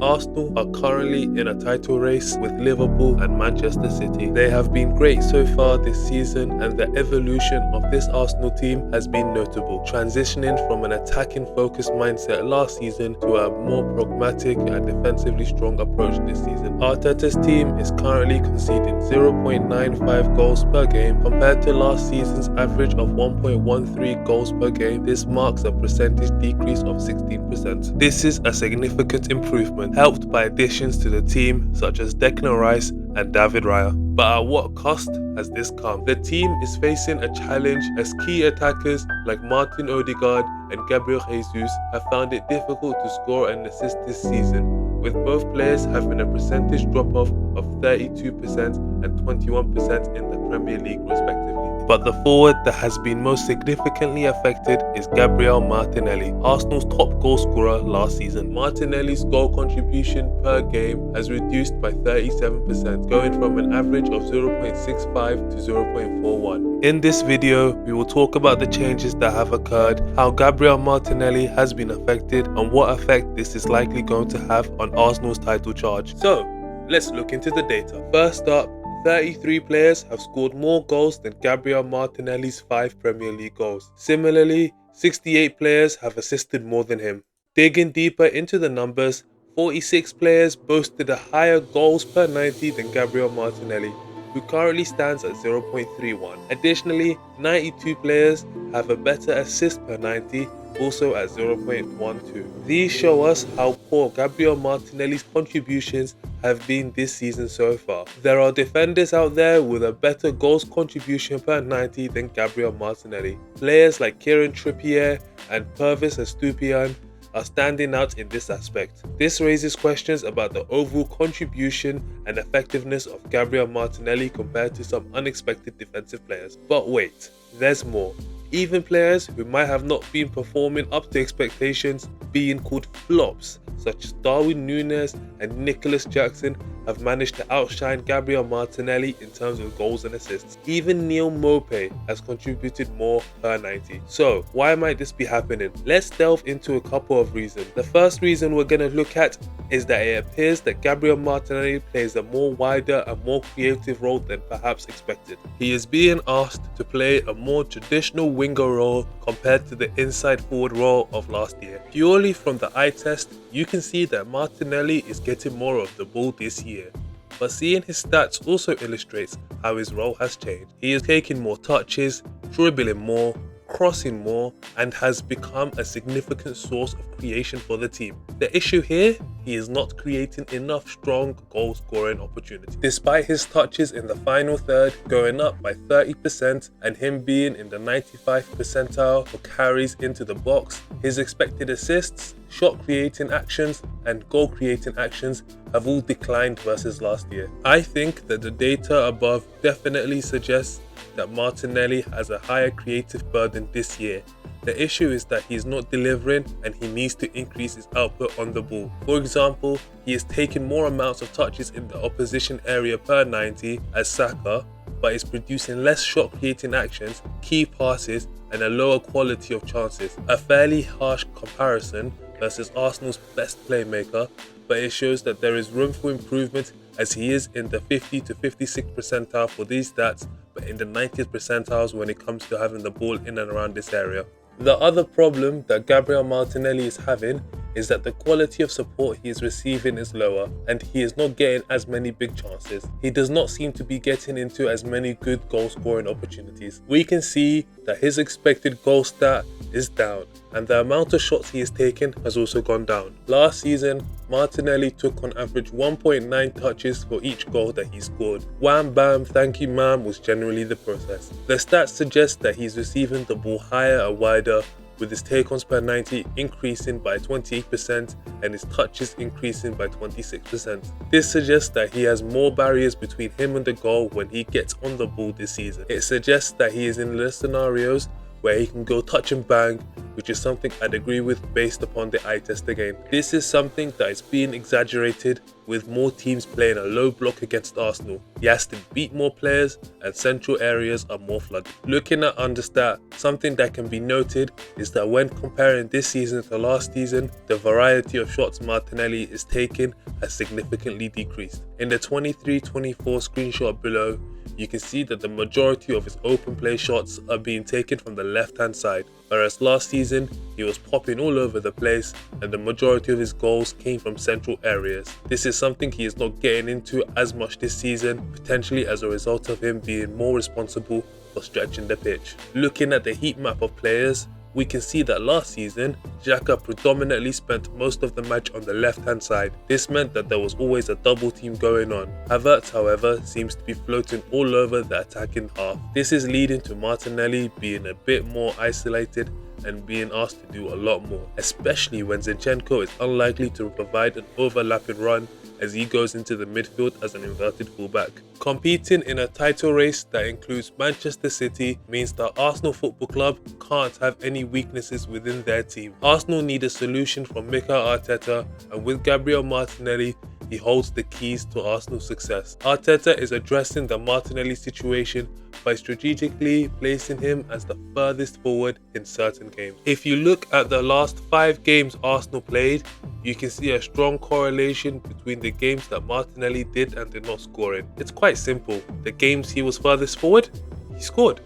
Arsenal are currently in a title race with Liverpool and Manchester City. They have been great so far this season, and the evolution of this Arsenal team has been notable, transitioning from an attacking focused mindset last season to a more pragmatic and defensively strong approach this season. Arteta's team is currently conceding 0.95 goals per game compared to last season's average of 1.13 goals per game. This marks a percentage decrease of 16%. This is a significant improvement, helped by additions to the team such as Declan Rice and David Raya. But at what cost has this come? The team is facing a challenge as key attackers like Martin Odegaard and Gabriel Jesus have found it difficult to score and assist this season, with both players having a percentage drop-off of 32% and 21% in the Premier League respectively. But the forward that has been most significantly affected is Gabriel Martinelli, Arsenal's top goal scorer last season. Martinelli's goal contribution per game has reduced by 37%, going from an average of 0.65 to 0.41. In this video, we will talk about the changes that have occurred, how Gabriel Martinelli has been affected, and what effect this is likely going to have on Arsenal's title charge. So, let's look into the data. First up, 33 players have scored more goals than Gabriel Martinelli's 5 Premier League goals. Similarly, 68 players have assisted more than him. Digging deeper into the numbers, 46 players boasted a higher goals per 90 than Gabriel Martinelli, who currently stands at 0.31. Additionally, 92 players have a better assist per 90, also at 0.12. These show us how poor Gabriel Martinelli's contributions have been this season so far. There are defenders out there with a better goals contribution per 90 than Gabriel Martinelli. Players like Kieran Trippier and Pervis Estupiñán are standing out in this aspect. This raises questions about the overall contribution and effectiveness of Gabriel Martinelli compared to some unexpected defensive players. But wait, there's more. Even players who might have not been performing up to expectations, being called flops, such as Darwin Núñez and Nicholas Jackson, have managed to outshine Gabriel Martinelli in terms of goals and assists. Even Neal Maupay has contributed more per 90. So, why might this be happening? Let's delve into a couple of reasons. The first reason we're going to look at is that it appears that Gabriel Martinelli plays a more wider and more creative role than perhaps expected. He is being asked to play a more traditional winger role compared to the inside forward role of last year. Purely from the eye test, you can see that Martinelli is getting more of the ball this year. But seeing his stats also illustrates how his role has changed. He is taking more touches, dribbling more, crossing more, and has become a significant source of creation for the team. The issue here, he is not creating enough strong goal scoring opportunities. Despite his touches in the final third going up by 30% and him being in the 95th percentile for carries into the box, his expected assists, shot creating actions, and goal creating actions have all declined versus last year. I think that the data above definitely suggests that Martinelli has a higher creative burden this year. The issue is that he is not delivering and he needs to increase his output on the ball. For example, he is taking more amounts of touches in the opposition area per 90 as Saka, but is producing less shot creating actions, key passes, and a lower quality of chances. A fairly harsh comparison versus Arsenal's best playmaker, but it shows that there is room for improvement as he is in the 50 to 56th percentile for these stats, but in the 90th percentiles when it comes to having the ball in and around this area. The other problem that Gabriel Martinelli is having is that the quality of support he is receiving is lower and he is not getting as many big chances. He does not seem to be getting into as many good goal scoring opportunities. We can see that his expected goal stat is down and the amount of shots he is taking has also gone down. Last season, Martinelli took on average 1.9 touches for each goal that he scored. Wham bam, thank you ma'am was generally the process. The stats suggest that he's receiving the ball higher and wider, with his take-ons per 90 increasing by 28% and his touches increasing by 26%. This suggests that he has more barriers between him and the goal when he gets on the ball this season. It suggests that he is in less scenarios where he can go touch and bang which is something I'd agree with based upon the eye test again. This is something that is being exaggerated with more teams playing a low block against Arsenal. He has to beat more players and central areas are more flooded. Looking at understat, something that can be noted is that when comparing this season to last season, the variety of shots Martinelli is taking has significantly decreased. In the 23-24 screenshot below, you can see that the majority of his open play shots are being taken from the left hand side, whereas last season he was popping all over the place and the majority of his goals came from central areas. This is something he is not getting into as much this season, potentially as a result of him being more responsible for stretching the pitch. Looking at the heat map of players, we can see that last season, Xhaka predominantly spent most of the match on the left hand side. This meant that there was always a double team going on. Havertz, however, seems to be floating all over the attacking half. This is leading to Martinelli being a bit more isolated and being asked to do a lot more, especially when Zinchenko is unlikely to provide an overlapping run as he goes into the midfield as an inverted fullback. Competing in a title race that includes Manchester City means that Arsenal Football Club can't have any weaknesses within their team. Arsenal need a solution from Mikel Arteta, and with Gabriel Martinelli, he holds the keys to Arsenal's success. Arteta is addressing the Martinelli situation by strategically placing him as the furthest forward in certain games. If you look at the last 5 games Arsenal played, you can see a strong correlation between the games that Martinelli did and did not score in. It's quite simple. The games he was furthest forward, he scored.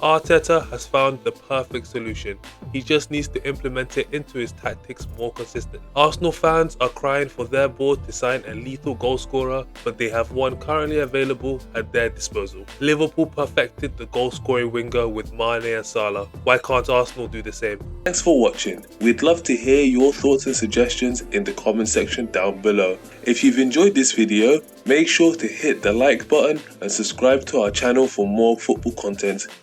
Arteta has found the perfect solution. He just needs to implement it into his tactics more consistently. Arsenal fans are crying for their board to sign a lethal goal scorer, but they have one currently available at their disposal. Liverpool perfected the goal scoring winger with Mane and Salah. Why can't Arsenal do the same? Thanks for watching. We'd love to hear your thoughts and suggestions in the comment section down below. If you've enjoyed this video, make sure to hit the like button and subscribe to our channel for more football content.